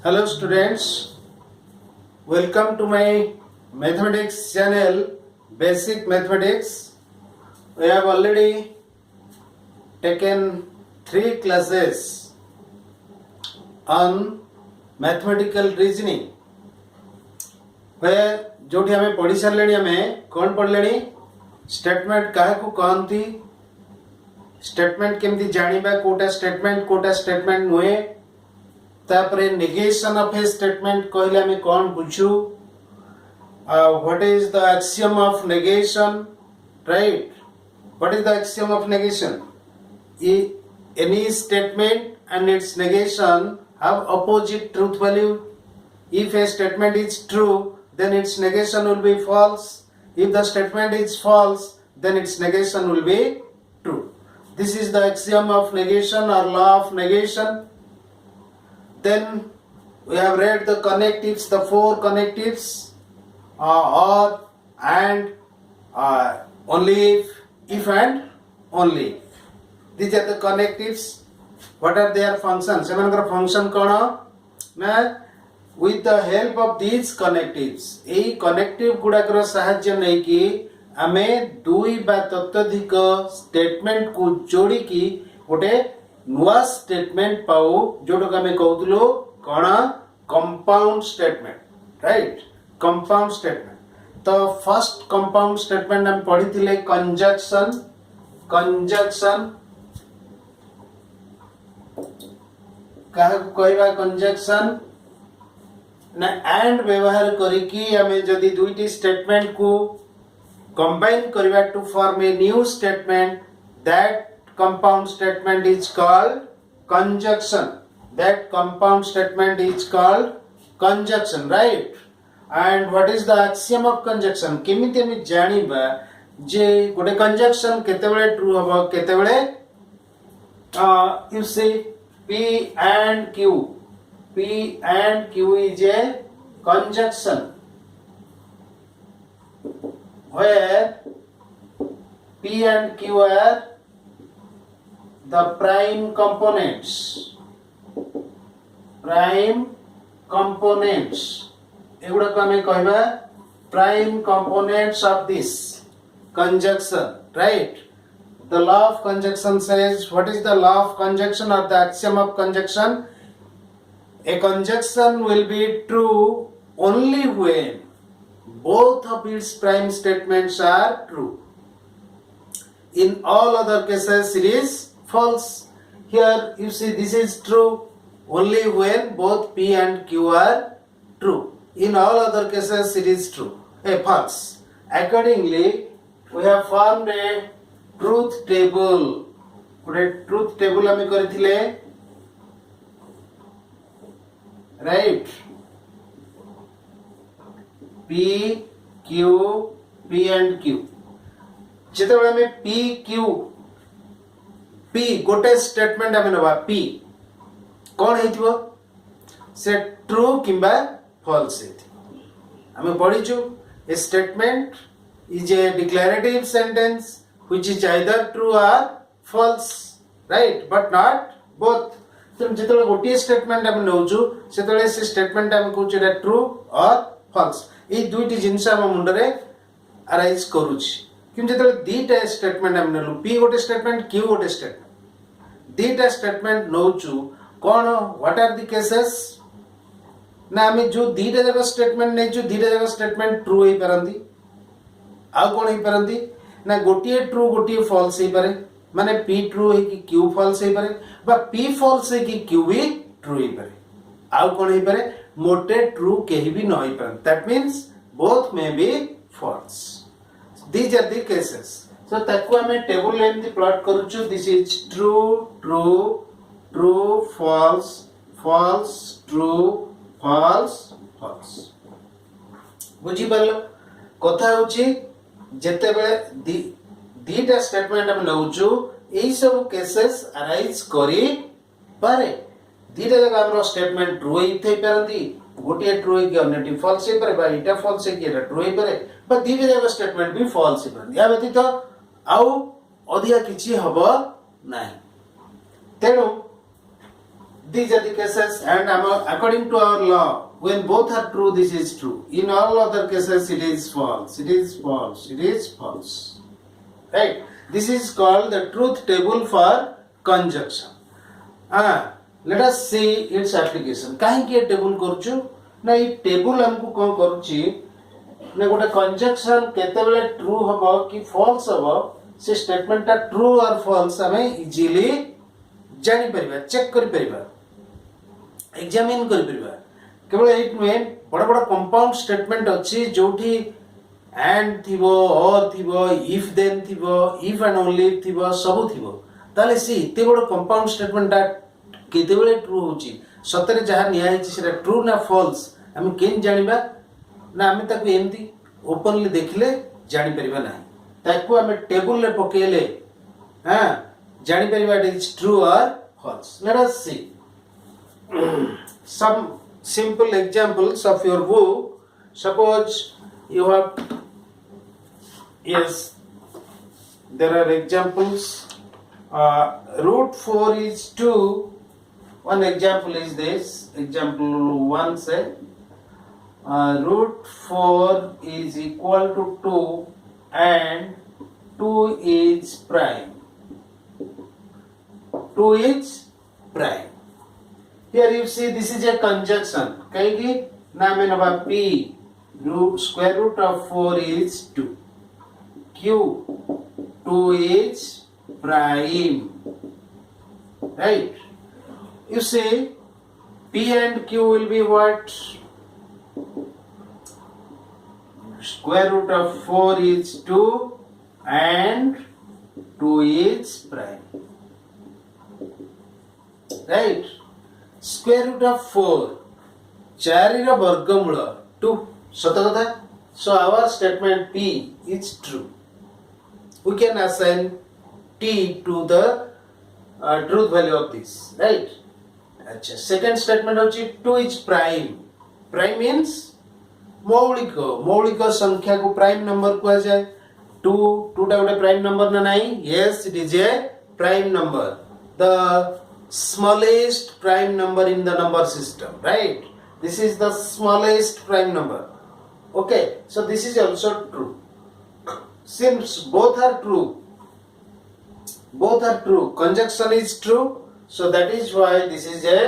Hello students, welcome to my mathematics channel Basic Mathematics. We have already taken 3 classes on mathematical reasoning where जोठी हमें पढ़ी सारे हमें कौन पढ़ले स्टेटमेंट क्या कहती स्टेटमेंट केमती जानिबा कोटा स्टेटमेंट नुहे तापरे नेगेशन ऑफ ए स्टेटमेंट कहले हमें कौन बुझू what is the axiom of negation right what is the axiom of negation any statement and its negation have opposite truth value. If a statement is true, then its negation will be false. If the statement is false, then its negation will be true. This is the axiom of negation or law of negation. Then we have read the connectives, the 4 connectives, or, and, only if and only if. These are the connectives. What are their functions? सेमानकर function कौन ना with the help of these connectives यही connective गुड़ाकर साहाଯ୍य नहीं कि हमें दुई बा तत्वधिक statement को जोड़ी की उठे नुआ statement पाऊ जोड़ो का मैं कहूँतलो कौन compound statement right compound statement तो first compound statement हम पढ़ी थिले conjunction कहा कहवा कंजक्शन ना एंड व्यवहार करिकी हमें जदि दुईटी स्टेटमेंट को कंबाइन करबा to form a new statement that compound statement is called conjunction right and what is the axiom of conjunction केमिति हम जानिबा जे गोटे कंजक्शन केतेबेले ट्रू हबो केतेबेले you see P and Q is a conjunction where P and Q are the prime components एगुड़ा को हमें कहबा prime components of this conjunction right. The law of conjunction says, what is the law of conjunction or the axiom of conjunction? A conjunction will be true only when both of its prime statements are true. In all other cases, it is false. Here, you see, this is true only when both P and Q are true. In all other cases, it is true. False. Accordingly, we have formed a truth table गोटे truth table हमें करथिले right P and Q जेतेबेले हमें P गोटे statement हमें नबा P कोन हेतिबो से true किंबा false हेति हमें पढिछु a statement is a declarative sentence which is either true or false right but not both तम जेतले गोटी स्टेटमेंट हम नउजु सेतले से स्टेटमेंट हम कहू छेटा ट्रू और फॉल्स ए दुईटी जिंस हम मुंड रे अराइज करूछि किम जेतले दीटा स्टेटमेंट हम नलु पी गोटे स्टेटमेंट क्यू गोटे स्टेटमेंट दीटा स्टेटमेंट नउजु कोन व्हाट आर द केसेस ना हमें जो दीटा जगह स्टेटमेंट नै जो दीटा जगह स्टेटमेंट ट्रू होई परंती आ कोन होई परंती ना गोटिए ट्रू गोटिए फॉल्स हे पारे माने P ट्रू है कि Q फॉल्स हे पारे बा P फॉल्स है कि Q भी ट्रू हे पारे आउ कोन हे पारे मोटे ट्रू केही भी न होई पारे that means both may be false these are the cases so ताकू हमें टेबल लेंथ प्लॉट करूछु this is true true true false false true false false बुझी परलो कथा होची जेते बेले दीटा स्टेटमेंट हम नउचु एई सब केसेस अराइज करी पारे दीटा जगह हमरो स्टेटमेंट ट्रू होई थई परंती गोटिए ट्रू होई कि अन्यटी फॉल्स हे पारे बा इटा फॉल्स हे कि एटा ट्रू होई पारे बा दीटा जगह स्टेटमेंट भी फॉल्स हे परंती या व्यतीत आउ अधिया किछि हबो नाही तेनु these are the cases, and according to our law, when both are true, this is true. In all other cases, it is false. It is false. It is false. Right? This is called the truth table for conjunction. Let us see its application. काहेकि ये table करछु ना ये table हमको कौन करूची ना गोटे conjunction केतेबेले true हबो कि फॉल्स हबो से स्टेटमेंट टा ट्रू और फॉल्स हमें इजीली जानि परिबा, चेक करि परिबा, एग्जामिन करि परिबा. केवल एट में बड़ा बड़ा कंपाउंड स्टेटमेंट अछि जोठी एंड थिबो और थिबो इफ देन थिबो इफ एंड ओनली थिबो सब थिबो ताले सी इते बड़ कंपाउंड स्टेटमेंट टा केतेबेले ट्रू होची सतरे जहा निया हिची सेटा ट्रू ना फॉल्स हम केन जानिबा ना हम ताकू एमती ओपनली देखले जानि परिबा नाही ताकू हम टेबल ले पकेले हां जानि परिबा इट इज ट्रू और false. Let us C some simple examples of your book. Suppose you have, yes, there are examples. Root 4 is 2. One example is this. Example 1 say root 4 is equal to 2 and 2 is prime. 2 is prime. Here you see this is a conjunction. Kaigi name naba p root square root of 4 is 2. Q 2 is prime. Right? You see p and q will be what? Square root of 4 is 2 and 2 is prime. Right? Square root of 4 4 ର ବର୍ଗମୂଳ 2 ସତ କଥା. So our statement P is true. We can assign T to the truth value of this, right? अच्छा, second statement होची 2 is prime. Prime means मौलिक संख्या को prime number कुआ जाए. 2 टा गोटे प्राइम नंबर ना नहीं? Yes, it is a prime number. The smallest prime number in the number system, right? This is the smallest prime number. Okay, so this is also true. Since both are true, conjunction is true, so that is why this is a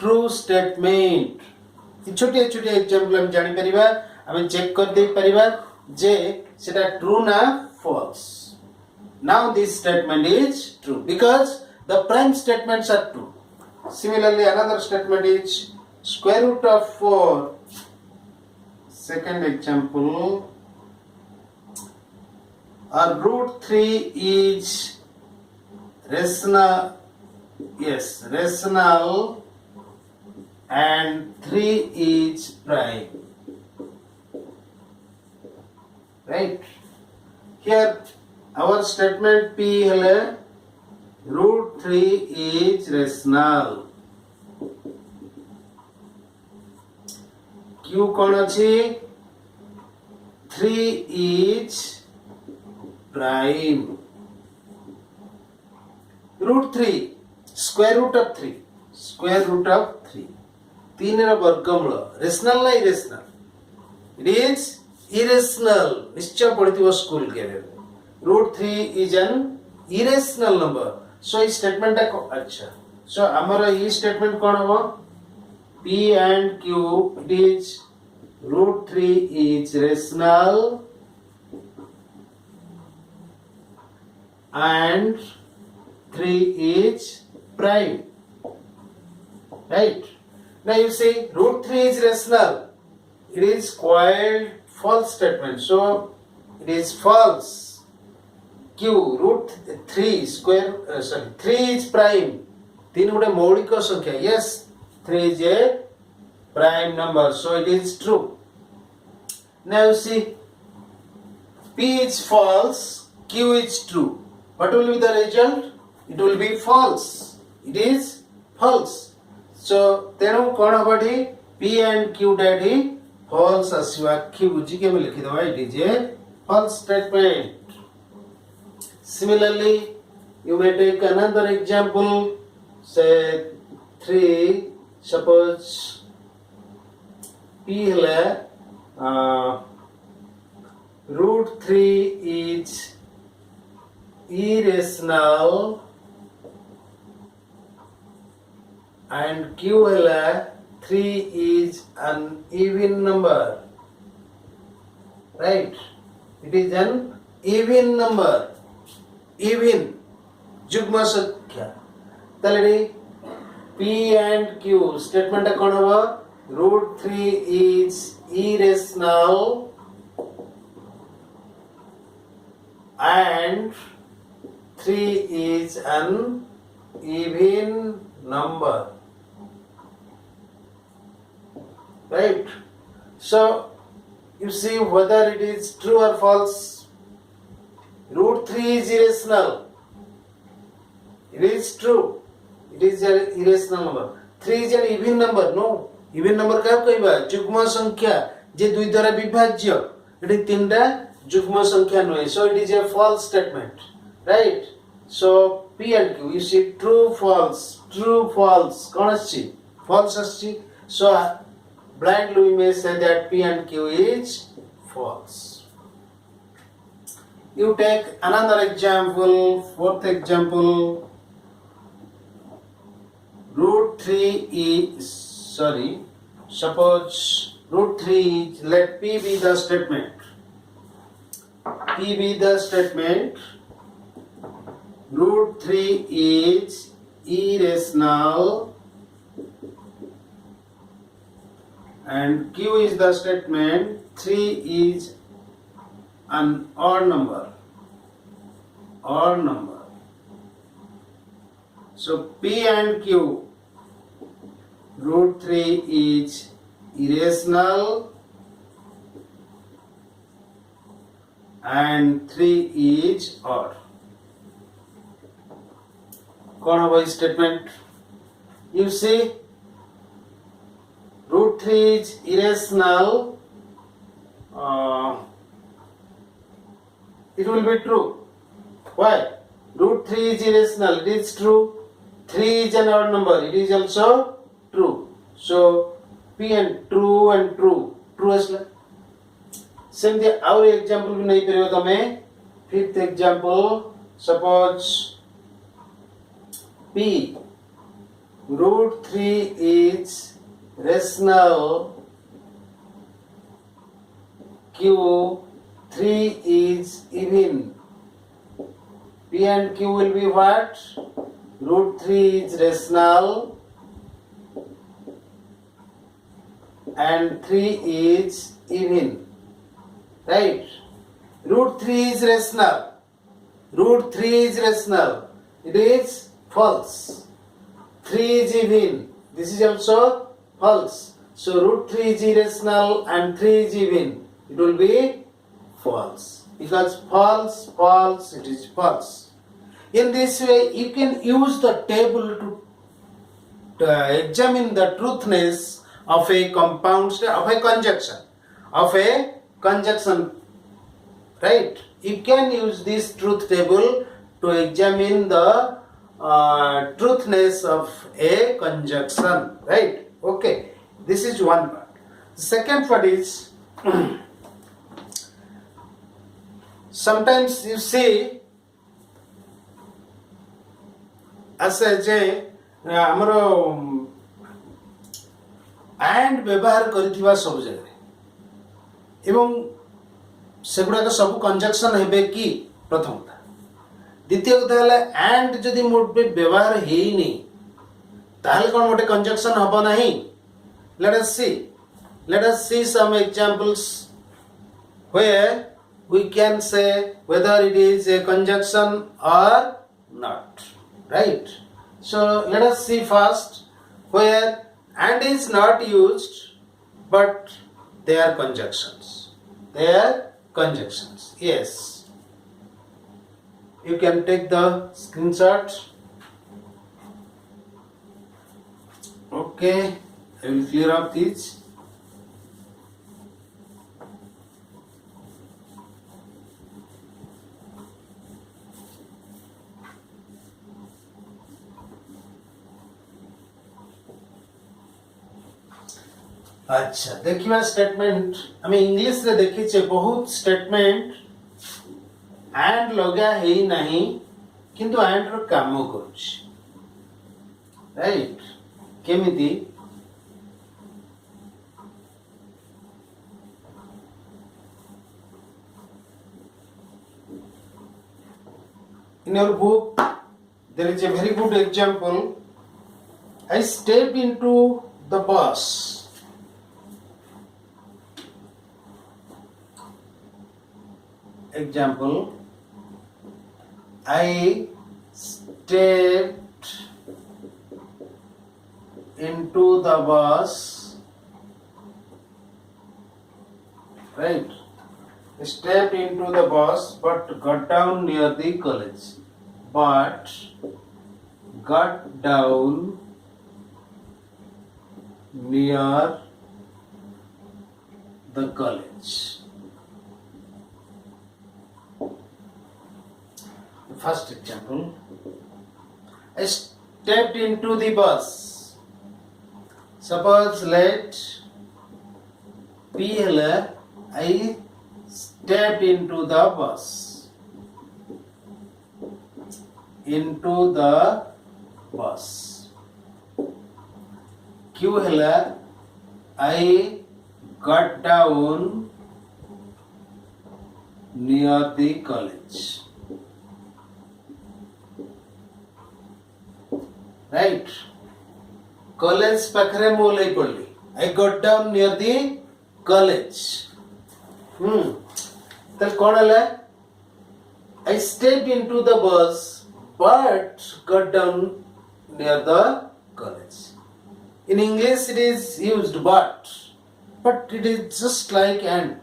true statement. छोटे छोटे example हम जानि परिबा, हम check कर दे परिबा जे सेटा true ना false. Now this statement is true because the prime statements are true. Similarly, another statement is square root of 4. Second example, root 3 is rational. Yes, rational, and 3 is prime. Right? Here, our statement P hele root 3 is rational. Q कौन अच्छी? 3 is prime. Root 3 square root of 3 3 ರ ವರ್ಗಮೂಲ rational ना irrational? It is irrational. निश्चय पढ़िथिबो school के. Root 3 is an irrational number. So इस statement टा अच्छा. So हमारा ये स्टेटमेंट कौन होगा? P and Q it is root 3 is rational and 3 is prime. Right? Now you see root 3 is rational. It is quite false statement. So it is false. Q root 3 square 3 is prime. 3 गोटे मौलिक संख्या. Yes, 3 is a prime number. So it is true. Now you see P is false, Q is true. What will be the result? It will be false. It is false. So तेणु कौन हबडी P and Q daddy false आसीबा. Q बुझी के में लिखि दवा. It is a false statement. Similarly, you may take another example. Say 3 suppose p hele root 3 is irrational and q hele 3 is an even number, right? It is an even number, even जुग्म संख्या ताले p and q statement कौन होगा root 3 is irrational and 3 is an even number, right? So you see whether it is true or false. Root 3 is irrational. It is true. It is an irrational number. 3 is an even number. No. Even number क्या कहबा? जुग्म संख्या जे दुई द्वारा विभाज्य. Eighty तीनटा जुग्म संख्या नय. So it is a false statement. Right? So P and Q, you see true, false. कौन आछि? False आछि. So blindly we may say that P and Q is false. You take another example, fourth example. Root 3 is, suppose root 3 is, let P be the statement. P be the statement. Root 3 is irrational and Q is the statement. 3 is an odd number. So P and Q, root 3 is irrational and 3 is odd. कौन होगा statement? You see, root 3 is irrational. It will be true. Why? Root 3 is irrational. It is true. 3 is an odd number. It is also true. So P and true. True असला. Same the our example भी नहीं करियो तमे. Fifth example. Suppose P root 3 is rational. Q 3 is even. P and Q will be what? Root 3 is rational and 3 is even. Right? Root 3 is rational. It is false. 3 is even. This is also false. So root 3 is irrational and 3 is even. It will be false. Because false, it is false. In this way, you can use the table to examine the truthness of a compound, of a conjunction, right? You can use this truth table to examine the truthness of a conjunction, right? Okay, this is one part. The second part is sometimes you see आसे जे हमरो and व्यवहार करथिबा सब जगह एवं सेगुडा के सब conjunction हेबे कि प्रथमता द्वितीय कथा हला एंड जदि मोड पे व्यवहार हेई नै ताहले कोन मोटे कंजक्शन हबो नाही. let us see some examples where we can say whether it is a conjunction or not. Right? So let us see first where and is not used but they are conjunctions. Yes. You can take the screenshot. Okay. I will clear up these. अच्छा देखिए statement आम English रे देखीचे बहुत statement and लगा है नहीं किंतु and रो काम करूछ राइट केमिति in your book there is a very good example. I step into the bus. Example, I stepped into the bus, right? Stepped into the bus but got down near the college. But got down near the college. First example, I stepped into the bus. Suppose let P hela I stepped into the bus. Into the bus. Q hela I got down near the college. Right? College pakhre mo lai padli. I got down near the college. Tal kon hela? I stepped into the bus but got down near the college. In English it is used but it is just like and.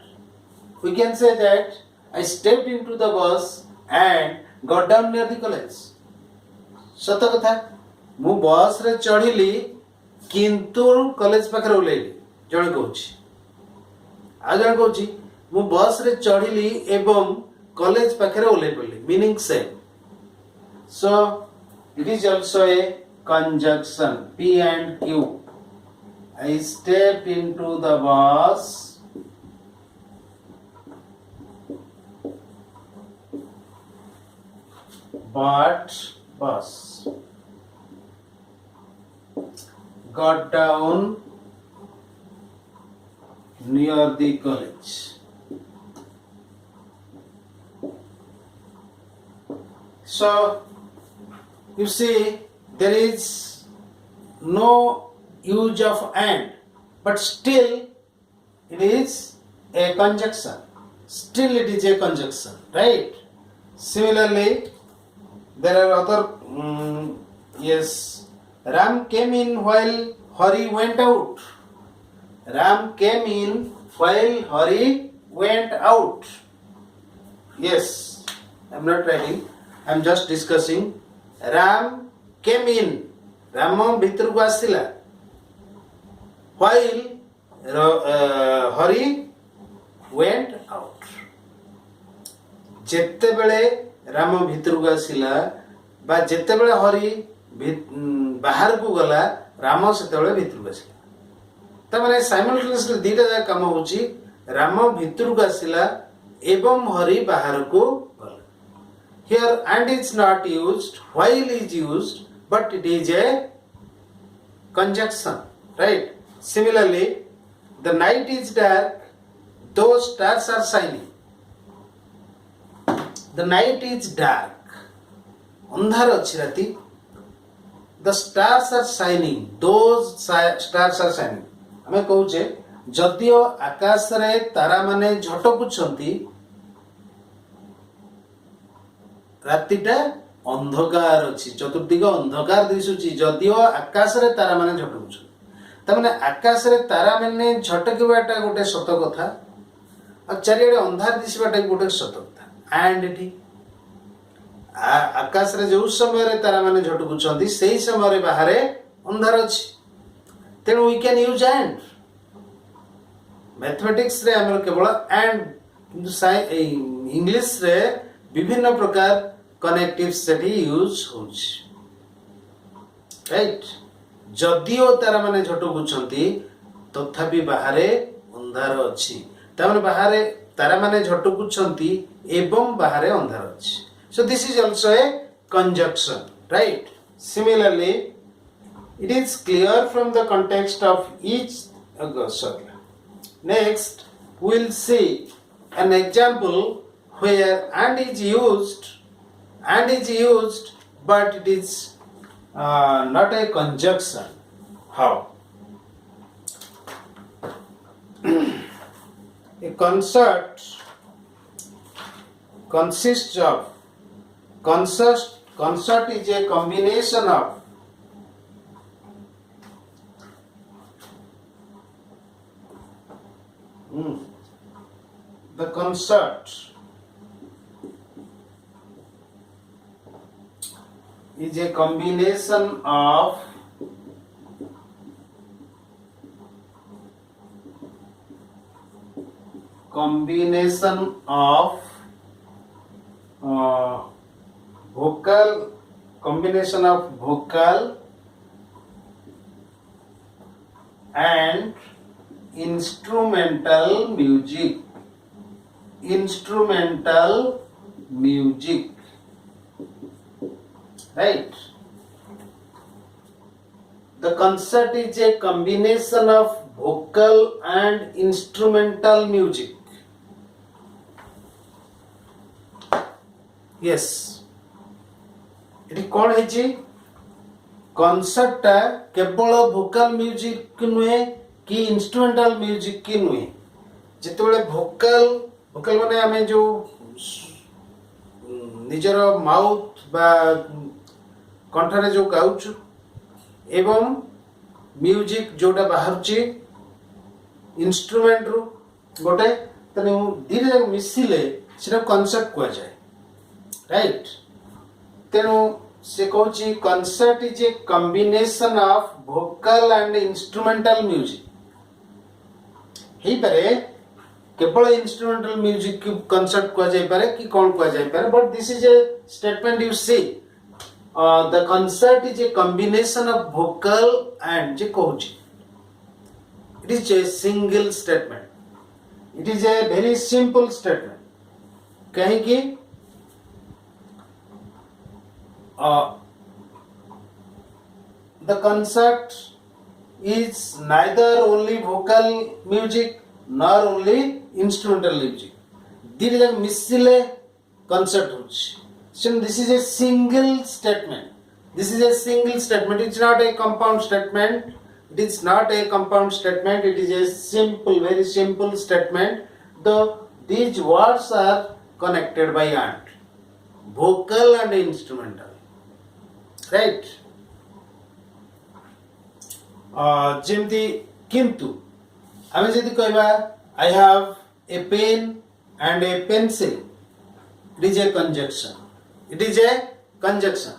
We can say that I stepped into the bus and got down near the college. सत कथा मु बस रे चढ़िली किंतु college पाखरे ओलेली जण कहूची आ जण कहूची मु बस रे चढ़िली एवं कॉलेज पाखरे ओले पड़ली meaning same. So it is also a conjunction P and Q. I step into the bus but bus got down near the college. So you see there is no use of and but still it is a conjunction. Still it is a conjunction, right? Similarly there are other yes, Ram came in while Hari went out. Ram came in while Hari went out. Yes, I am not writing, I am just discussing. Ram came in, Ram bhitar ku asila, while Hari went out. jette bele Ram bhitar ku asila ba jette bele Hari bahar ku gala Ram sete bele bhitar ku asila. ta mane simultaneously dita ja kam hochi Ram bhitar ku asila एवं हरि बाहर को गला. Here and is not used, while is used, but it is a conjunction, right? Similarly, the night is dark, though stars are shining. The night is dark, अंधार अच्छी राती. The stars are shining, those stars are shining. हमें कहूचे जदियो आकाश रे तारा माने झटकुछंती रातिटा अंधकार अछि, चतुर्दिग अंधकार दिसुची जदियो आकाश रे तारा माने झटकुछ. त माने आकाश रे तारा माने झटकिबाटा गोटे सत कथा आ चारियाडे अंधार दिसबाटा गोटे सत कथा. एंड एठी आकाश रे जो समय रे तारा माने झटकुछंती सेही समय रे बाहरे अंधार अछि. तेणु we can use and. Mathematics रे हमर केवल एंड किंतु इंग्लिश रे विभिन्न प्रकार कनेक्टिव सेठी यूज होछ, राइट. जदियो तारा माने झटकुछंती तथापि बाहरे अंधार अछि तार बाहरे तारा माने झटकुछंती एवं बाहरे अंधार अछि so this is also a conjunction right similarly it is clear from the context of each sorry next we'll see an example where and is used but it is not a conjunction how a concert consists of concert is a combination of the concert is a combination of vocal and instrumental music right the concert is a combination of vocal and instrumental music yes eighty कौन है concert टा केवल Bhokaal music नुहे कि instrumental music की नुहे जिते भोकाल भोकाल माने आमे जो निजर माउथ बा कंठरे जो गाउछु एवं म्यूजिक जोटा बाहरची इंस्ट्रूमेंट रु गोटे तने धीरे मिसिले सेटा कॉन्सर्ट को जाए राइट तेणु से कहूँ concert is a combination of भोकल एंड इंस्ट्रूमेंटल म्यूजिक ही पारे केवल इंस्ट्रूमेंटल म्यूजिक की कॉन्सर्ट को जाय पारे कि कौन को जाय पारे but this is a statement you see the concert is a combination of भोकल एंड जे कहूँ it is a single statement it is a very simple statement कहीं कि the concert is neither only vocal music nor only instrumental music. These are missile concert. So this is a single statement. This is a single statement. It's not a compound statement. It is not a compound statement. It is a simple, very simple statement. These words are connected by and. Vocal and instrumental. Right? जेमती किंतु आमे जदि कहबा I have a pen and a pencil. It is a conjunction. It is a conjunction.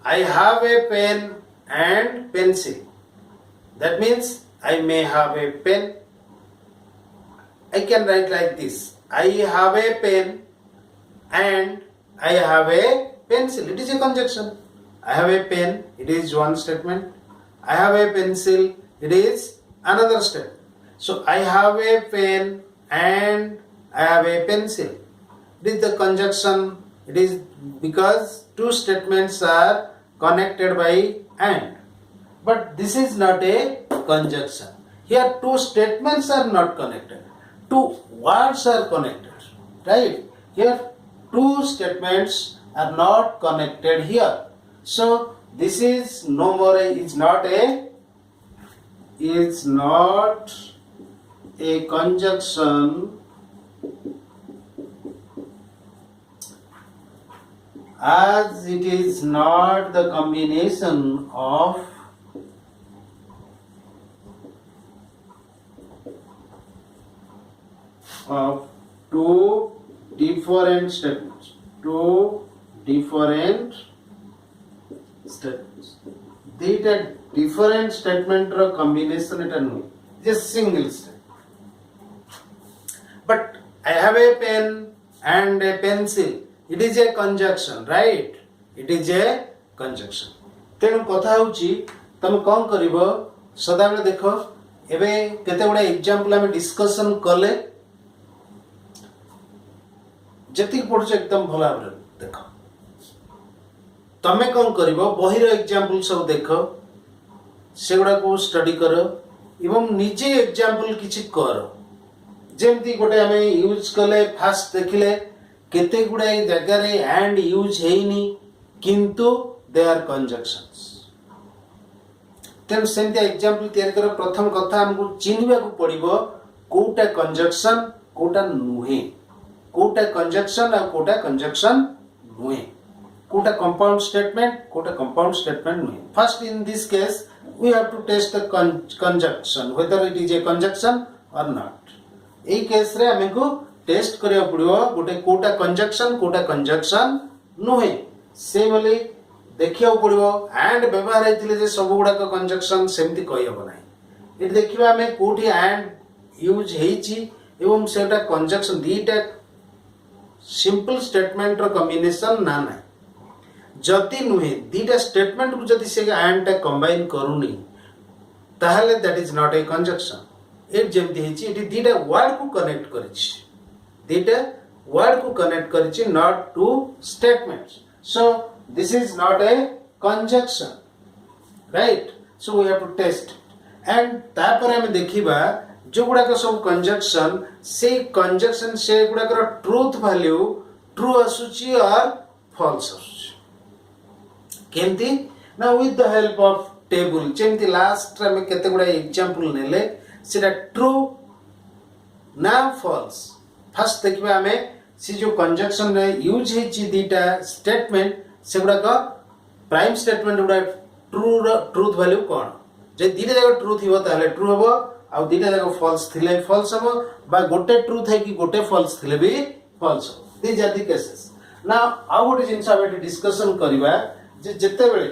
I have a pen and pencil. That means I may have a pen. I can write like this. I have a pen and I have a pencil. It is a conjunction. I have a pen, it is one statement. I have a pencil, it is another statement. So I have a pen and I have a pencil. It is the conjunction. It is because two statements are connected by and. But this is not a conjunction. Here two statements are not connected. Two words are connected. Right? Here two statements are not connected here. So this is no more it's not a conjunction as it is not the combination of two different statements. Theta different statement or combination it no just single statement. But I have a pen and a pencil. It is a conjunction, right? It is a conjunction. तेणु कथा होची तमे कौन करिवो सदा बेले देखो एबे केते गुडा एग्जांपल हम डिस्कशन कले जति पढुछ एकदम भला भाबरे देख तमे कोन करिवो बहिर एग्जांपल सब देख सेगुडा को स्टडी कर एवं निजे एग्जांपल किछि कर जेमती गोटे हमें यूज कले फास्ट देखिले केते गुडा जगह रे एंड यूज हेइनी किंतु दे आर कंजक्शंस तेन सेमती एग्जांपल तैयार कर प्रथम कथा हमको चिन्हबा को पड़िबो कोटा कंजक्शन कोटा नुहे कोटा कंजक्शन और कोटा कंजक्शन नुहे कोटा कंपाउंड स्टेटमेंट नुहे first in this case we have to test the conjunction whether it is a conjunction or not AE case रे हमको टेस्ट करिया पड़िबो गोटे कोटा कंजक्शन नुहे से बोली देखिया पड़िबो एंड व्यवहार हेतिले जे सब गुडा का कंजक्शन सेमती कहि हबो नाही एट देखिबा हमें कोठी एंड यूज हेची एवं सेटा कंजक्शन दीटा सिंपल स्टेटमेंट रो कॉम्बिनेशन ना ना जति नुहे दीटा स्टेटमेंट को जति से एंड टा कंबाइन करूनी ताहले that is not a conjunction एट जेमती हेची एटी दीटा वर्ड को कनेक्ट करिछि not two statements so this is not a conjunction right so we have to test and तापर हम देखिबा जो गुडा का सब कंजक्शन से गुडा का ट्रूथ वैल्यू ट्रू आसुची और फॉल्स आसुची केमती ना with the help of table जेमती लास्ट में केते गुडा एग्जांपल नेले सेटा ट्रू ना फॉल्स फर्स्ट देखिबा हमें से जो कंजक्शन रे यूज हेची दीटा स्टेटमेंट से गुडा का प्राइम स्टेटमेंट गुडा ट्रूथ वैल्यू कोन जे दीटा जगह ट्रू थिबो ताले ट्रू हबो आ दीटा जगह फॉल्स थिले फॉल्स हबो बा गोटे ट्रूथ है कि गोटे फॉल्स थिले भी फॉल्स हबो दीज आर द केसेस ना आ गोटे जिंस हम डिस्कशन करिबा जे जते बेले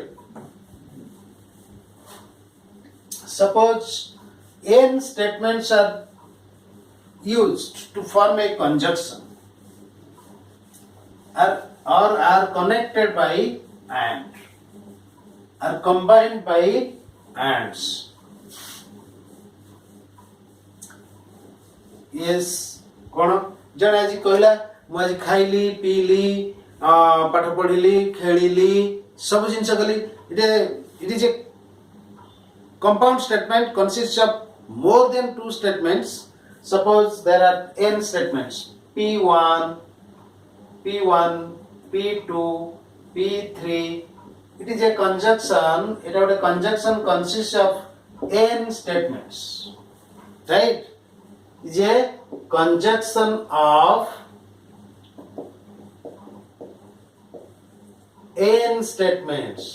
suppose n statements are used to form a conjunction or are connected by and are combined by ands yes कोन जण आज कहला मु आज खाइली पीली पाठ पढिली खेलिली सब जिंस कली it is a compound statement consists of more than two statements suppose there are n statements p1 p2 p3 it is a conjunction it is a conjunction consists of n statements right it is a conjunction of n statements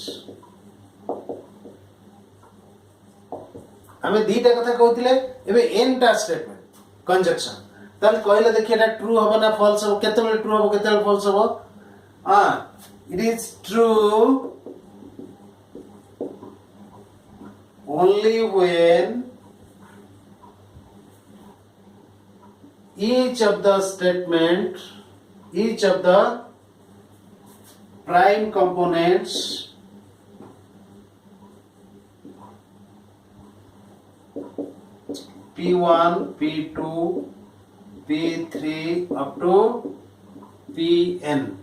हमें दीटा कथा कहउतिले एबे n टा statement conjunction तल कहले देखिए एटा true हबो ना false हबो केतेबेले ट्रू हबो केतेबेले फॉल्स हबो it is true only when each of the prime components P1, P2, P3 up to Pn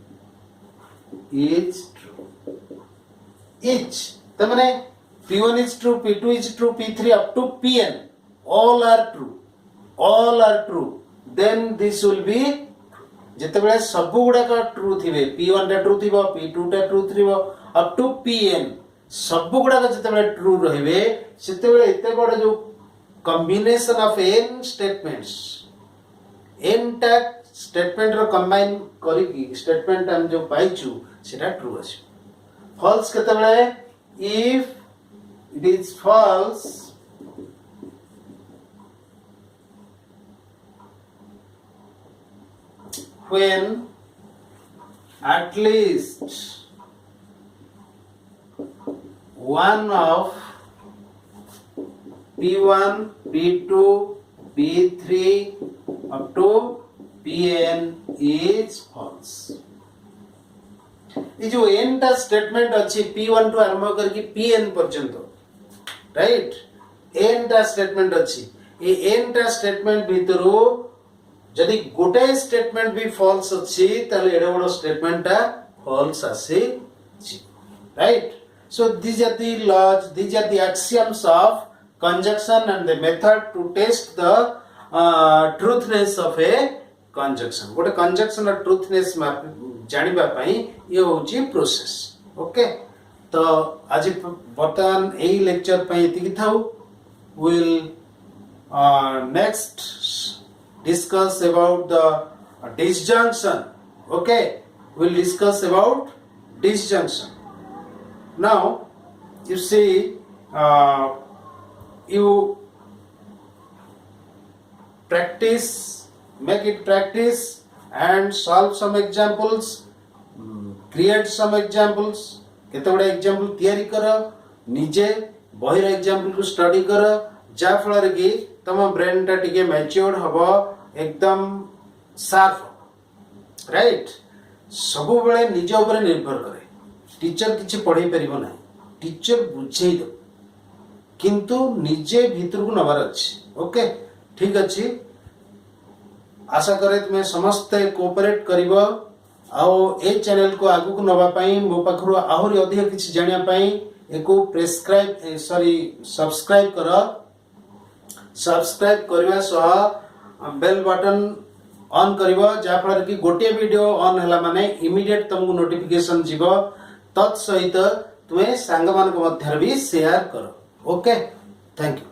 is true. Each, the माने P1 is true, P2 is true, P3 up to Pn, all are true. Then this will be जेतेबेले सब गुडा का true थिबे P1 टा true थिबो P2 टा true थिबो up to Pn सब गुडा का जेतेबेले true रहबे सेतेबेले एते बड जो combination of n statements n टा स्टेटमेंट रो कंबाइन करी की स्टेटमेंट हम जो पाइछु सेटा ट्रू अछि false केतेबेले if it is false when at least one of P1, P2, P3 up to Pn is false. ये जो n टा स्टेटमेंट अच्छी P1 टू आरंभ करके Pn पर्यंत राइट n टा स्टेटमेंट अछि ए n टा स्टेटमेंट भितरु जदि गोटे स्टेटमेंट भी फॉल्स अछि ताले एडे बड़ स्टेटमेंट टा फॉल्स आसी right so these are the laws, these are the axioms of conjunction and the method to test the truthness of a conjunction गोटे conjunction और truthness जानिबा पई ये होची प्रोसेस ओके तो आज बर्तमान एही लेक्चर पई एतिकी थाउ will next discuss about the disjunction okay we'll discuss about disjunction now you see you practice make it practice and solve some examples create some examples केते बडा एग्जांपल तयारी कर निजे बहिर एग्जांपल को स्टडी कर जा फल कि तम ब्रेन टा टिके मैच्योर्ड हबो एकदम शार्प राइट सब बेले निज ऊपर निर्भर करे टीचर किछि पढ़ाई परिबो ना टीचर बुझेई दो किंतु निजे भीतर को नबार अछि ओके ठीक अछि आशा करे तुमे समस्त कोऑपरेट करिवो आओ ए चैनल को आगु को नबा पई मो पाखरु आहुरी अधिक किछि जानिया पई एको प्रेस्क्राइब सॉरी सब्सक्राइब कर सब्सक्राइब करबा सह बेल बटन ऑन करिवो जा फल कि गोटे वीडियो ऑन हला माने इमीडिएट तुमको नोटिफिकेशन जीवो तत् सहित तुमे सांग मान को मध्य भी शेयर करो ओके थैंक यू।